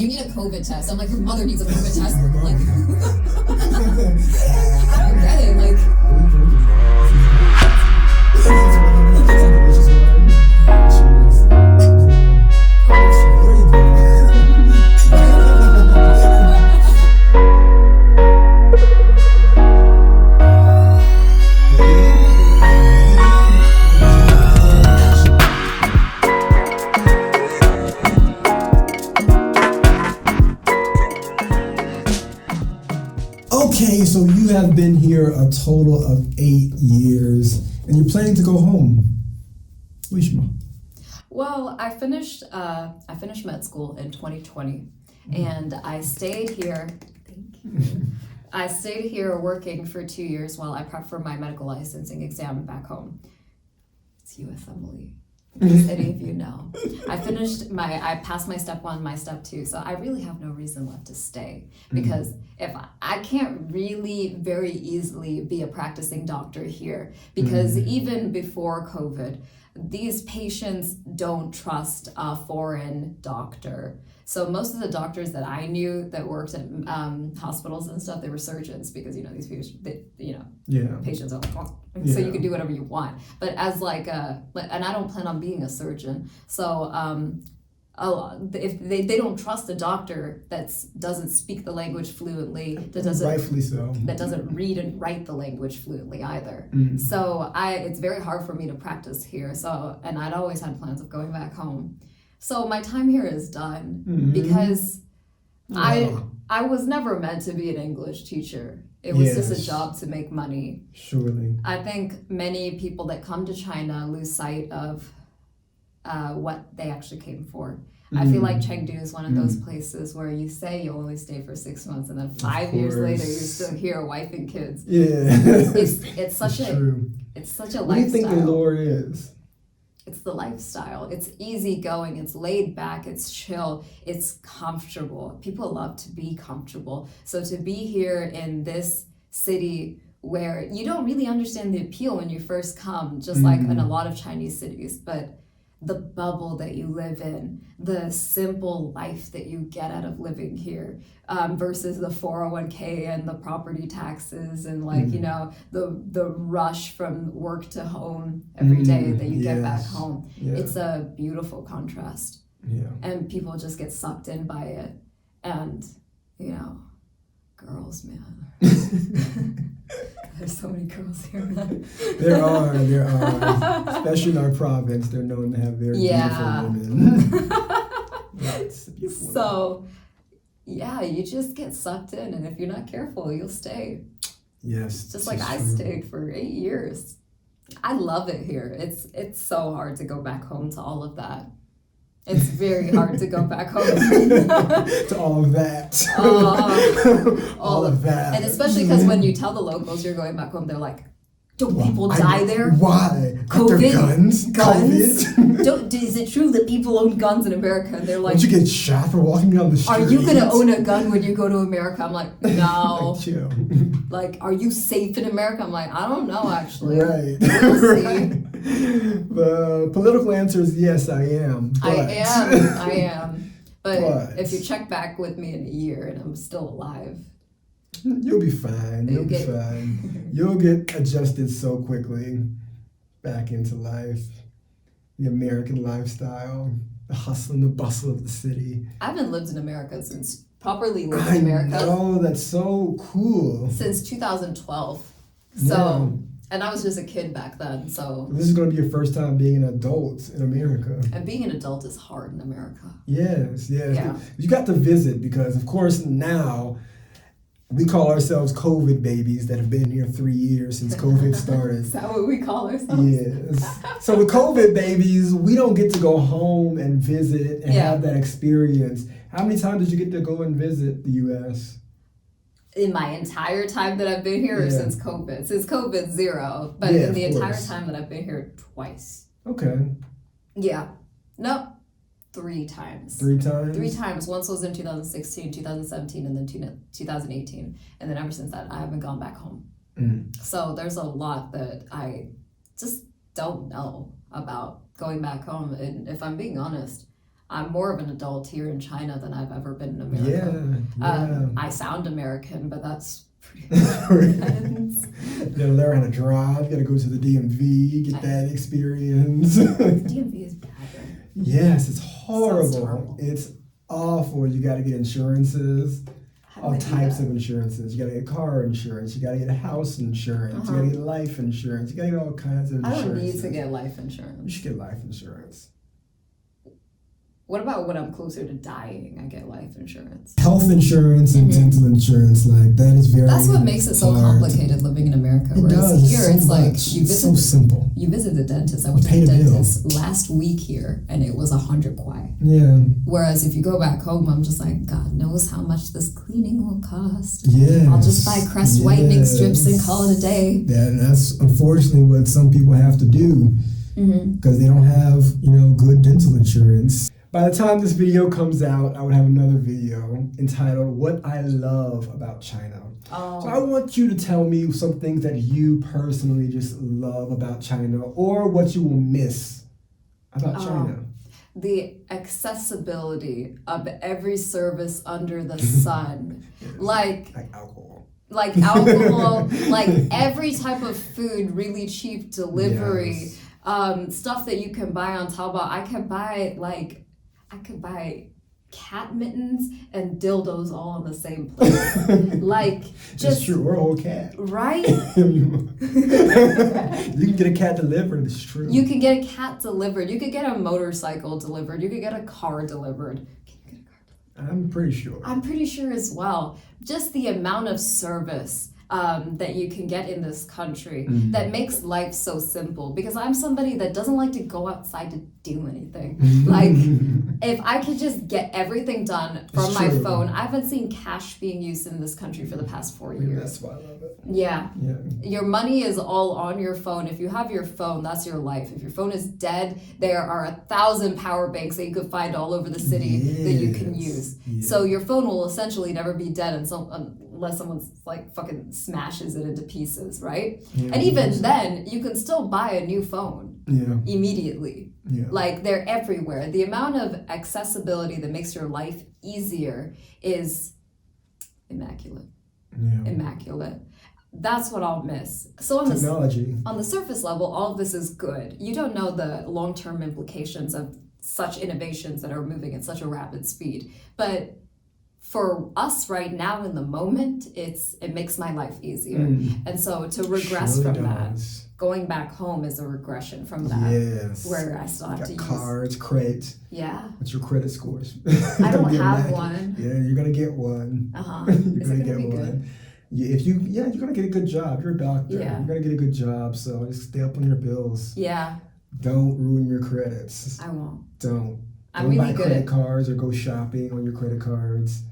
you need a COVID test. I'm like, your mother needs a COVID test. Like, I don't get it. Like, Okay, so you have been here a total of 8 years, and you're planning to go home. Wishma. well, I finished med school in 2020, and I stayed here. Thank you. I stayed here working for 2 years while I prepped for my medical licensing exam back home. It's USMLE. As any of you know, I passed my step 1, my step 2, so I really have no reason left to stay, because if I can't really very easily be a practicing doctor here, because even before COVID, these patients don't trust a foreign doctor. So most of the doctors that I knew that worked at hospitals and stuff, they were surgeons, because these patients, patients are like, so you can do whatever you want. But as and I don't plan on being a surgeon, so if they don't trust a doctor that doesn't speak the language fluently, Rightfully so. that doesn't read and write the language fluently either. So it's very hard for me to practice here. So, and I'd always had plans of going back home. So my time here is done, because I was never meant to be an English teacher. It was just a job to make money. Surely. I think many people that come to China lose sight of what they actually came for. I feel like Chengdu is one of those places where you say you only stay for 6 months, and then 5 years later you're still here, wife and kids. Yeah. It's such a lifestyle. What do you think the lure is? It's the lifestyle. It's easygoing. It's laid back. It's chill. It's comfortable. People love to be comfortable. So to be here in this city where you don't really understand the appeal when you first come, just like in a lot of Chinese cities, but the bubble that you live in, the simple life that you get out of living here, versus the 401k and the property taxes and the rush from work to home every day that you get back home. Yeah. It's a beautiful contrast. Yeah. And people just get sucked in by it. And, girls, man. There's so many girls here, man. There are. Especially in our province, they're known to have very beautiful women. Lots of beautiful women. So, you just get sucked in, and if you're not careful, you'll stay. Yes. Just like I stayed for 8 years. I love it here. It's so hard to go back home to all of that. It's very hard to go back home. To all of that. All of that. And especially because when you tell the locals you're going back home, they're like, don't people die there? Why? COVID? Guns? COVID? Is it true that people own guns in America? And they're like, don't you get shot for walking down the street? Are you going to own a gun when you go to America? I'm like, no. Chill. Like, are you safe in America? I'm like, I don't know, actually. Right. We'll see. The political answer is yes, I am. But... I am. But if you check back with me in a year and I'm still alive, you'll be fine. You'll be fine. You'll get adjusted so quickly back into life. The American lifestyle, the hustle and the bustle of the city. I haven't lived in America since properly lived in America. Oh, that's so cool. Since 2012. So, and I was just a kid back then, so. This is going to be your first time being an adult in America. And being an adult is hard in America. Yes. Yeah. You got to visit because, of course, now we call ourselves COVID babies that have been here 3 years since COVID started. Is that what we call ourselves? Yes. So with COVID babies, we don't get to go home and visit and have that experience. How many times did you get to go and visit the U.S.? In my entire time that I've been here, or since COVID? Since COVID, 0. But in the entire time that I've been here, twice. Okay. Yeah. Nope. 3 times. 3 times? 3 times. Once was in 2016, 2017, and then 2018. And then ever since that, I haven't gone back home. So there's a lot that I just don't know about going back home. And if I'm being honest, I'm more of an adult here in China than I've ever been in America. Yeah. I sound American, but that's pretty You gotta learn how to drive. You gotta go to the DMV, get that experience. DMV is bad. Right? Yes, it's Sounds horrible. terrible. It's awful. You gotta get insurances, How do all I do types that? of insurances. You gotta get car insurance. You gotta get house insurance. You Uh-huh. gotta get life insurance. You gotta get all kinds of I insurance. don't need to get life You insurance. should get life insurance. What about when I'm closer to dying? I get life insurance. Health insurance and dental insurance, like that is very. That's what makes it so hard. complicated living in America. It Whereas does. here, so it's like much. you It's so visit simple. you visit the dentist. I went to Pay the the bill. dentist last week here, and it was 100 kwai. Yeah. Whereas if you go back home, I'm just like, God knows how much this cleaning will cost. Yeah. I'll just buy Crest whitening strips and call it a day. That's unfortunately what some people have to do Mm-hmm. because they don't have, good dental insurance. By the time this video comes out, I would have another video entitled "What I Love About China." So I want you to tell me some things that you personally just love about China, or what you will miss about China. The accessibility of every service under the sun, like Alcohol. alcohol, like every type of food, really cheap delivery, Yes. stuff that you can buy on Taobao. I could buy cat mittens and dildos all in the same place. Like, It's just true. Or a whole cat. right? You can get a cat delivered. It's true. You can get a cat delivered. You could get a motorcycle delivered. You could get a car delivered. I'm pretty sure. I'm pretty sure as well. Just the amount of service that you can get in this country that makes life so simple. Because I'm somebody that doesn't like to go outside to do anything. Like, if I could just get everything done from It's my true. phone, I haven't seen cash being used in this country for the past 4 Maybe years. that's why I love it. Yeah. Yeah. Your money is all on your phone. If you have your phone, that's your life. If your phone is dead, there are 1,000 power banks that you could find all over the city that you can Yes. use. Yeah. So your phone will essentially never be dead unless someone's like fucking smashes it into pieces, right? Yeah, And even then, you can still buy a new phone Yeah. immediately. Yeah. Like, they're everywhere. The amount of accessibility that makes your life easier is immaculate. Yeah. Immaculate. That's what I'll miss. So Technology. on the surface level, all of this is good. You don't know the long-term implications of such innovations that are moving at such a rapid speed. But for us right now in the moment, it makes my life easier. And so to regress Surely from that, does. going back home is a regression from that. Yes. Where I still have Got to cards, credit. Yeah. What's your credit scores? I don't Be have immaculate. one. Yeah, you're gonna get one. Uh-huh. You're Is gonna it get gonna be one. good? Yeah, you're gonna get a good job. You're a doctor. Yeah. You're gonna get a good job. So just stay up on your bills. Yeah, Don't ruin your credits. I won't. Don't. I'm Don't really buy good credit at cards or go shopping on your credit cards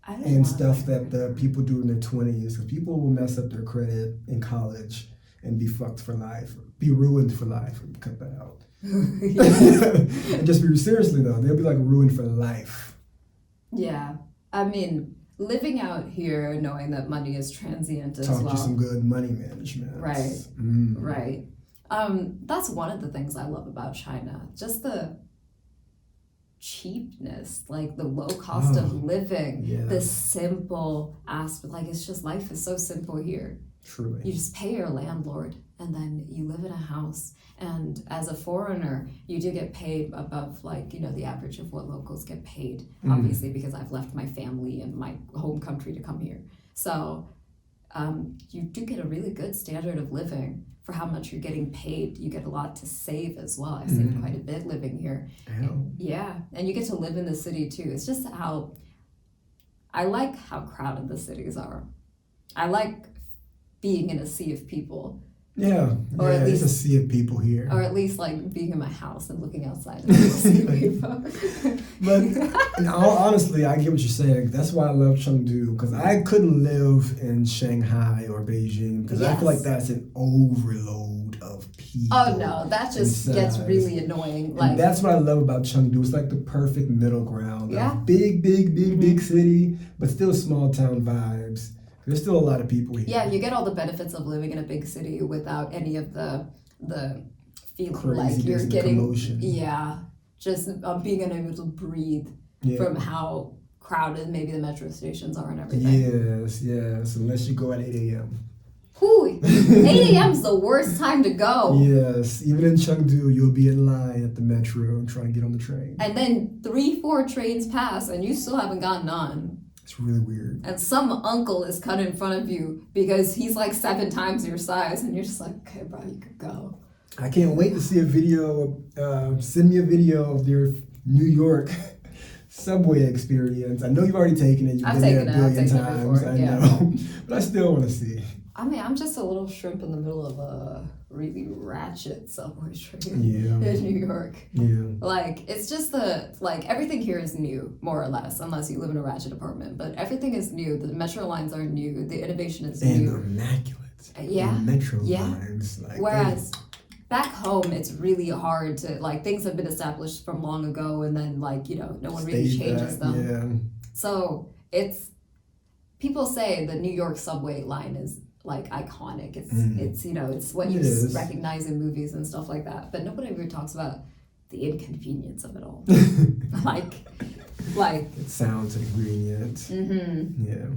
I don't and want stuff that the people do in their 20s. Because people will mess up their credit in college and be fucked for life, be ruined for life. Cut that out. And just be seriously though, they'll be like ruined for life. Yeah. I mean, living out here knowing that money is transient as Taught well. you some good money management. Right. Mm. Right. That's one of the things I love about China. Just the cheapness, like the low cost of living, yeah. the simple aspect. Like, it's just, life is so simple here. Truly. You just pay your landlord and then you live in a house. And as a foreigner, you do get paid above, like, the average of what locals get paid, obviously, because I've left my family and my home country to come here. So you do get a really good standard of living for how much you're getting paid. You get a lot to save as well. I saved quite a bit living here. Yeah, and you get to live in the city too. It's just I like how crowded the cities are. I like being in a sea of people. Yeah, Or at there's a least- sea of people here. Or at least like being in my house and looking outside and seeing people. But honestly, I get what you're saying. That's why I love Chengdu, because I couldn't live in Shanghai or Beijing because I feel like Yes. that's an overload of people. Oh no, that just gets size. really annoying. And Like, that's what I love about Chengdu. It's like the perfect middle ground. Yeah. Of big city, but still small town vibes. There's still a lot of people here. yeah, you get all the benefits of living in a big city without any of the feeling like Craziness you're and getting. commotion. Yeah, just being unable to breathe from how crowded maybe the metro stations are and everything. Yes. Unless you go at 8 a.m. Whew, 8 a.m. is the worst time to go. Yes, even in Chengdu, you'll be in line at the metro trying to get on the train. And then 3-4 trains pass and you still haven't gotten on. It's really weird. And some uncle is cut in front of you because he's like 7 times your size and you're just like, okay, bro, you could go. I can't wait to see a video. Send me a video of your New York subway experience. I know you've already taken it. You've been there a billion times. I know. But I still want to see. I mean, I'm just a little shrimp in the middle of a really ratchet subway train in New York. Yeah. Like, it's just everything here is new, more or less, unless you live in a ratchet apartment. But everything is new. The metro lines are new. The innovation is new. And immaculate. Yeah. The metro lines. Whereas back home, it's really hard to, things have been established from long ago and then, no one really changes them. Yeah. So people say the New York subway line is iconic. It's what you recognize in movies and stuff like that. But nobody ever talks about the inconvenience of it all. It sounds inconvenient. Mm-hmm. Yeah.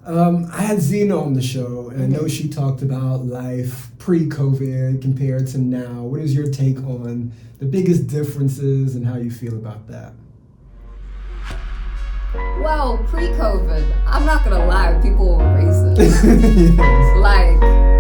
I had Zena on the show, and I know she talked about life pre-COVID compared to now. What is your take on the biggest differences and how you feel about that? Well, pre-COVID, I'm not gonna lie, people were racist. Yes.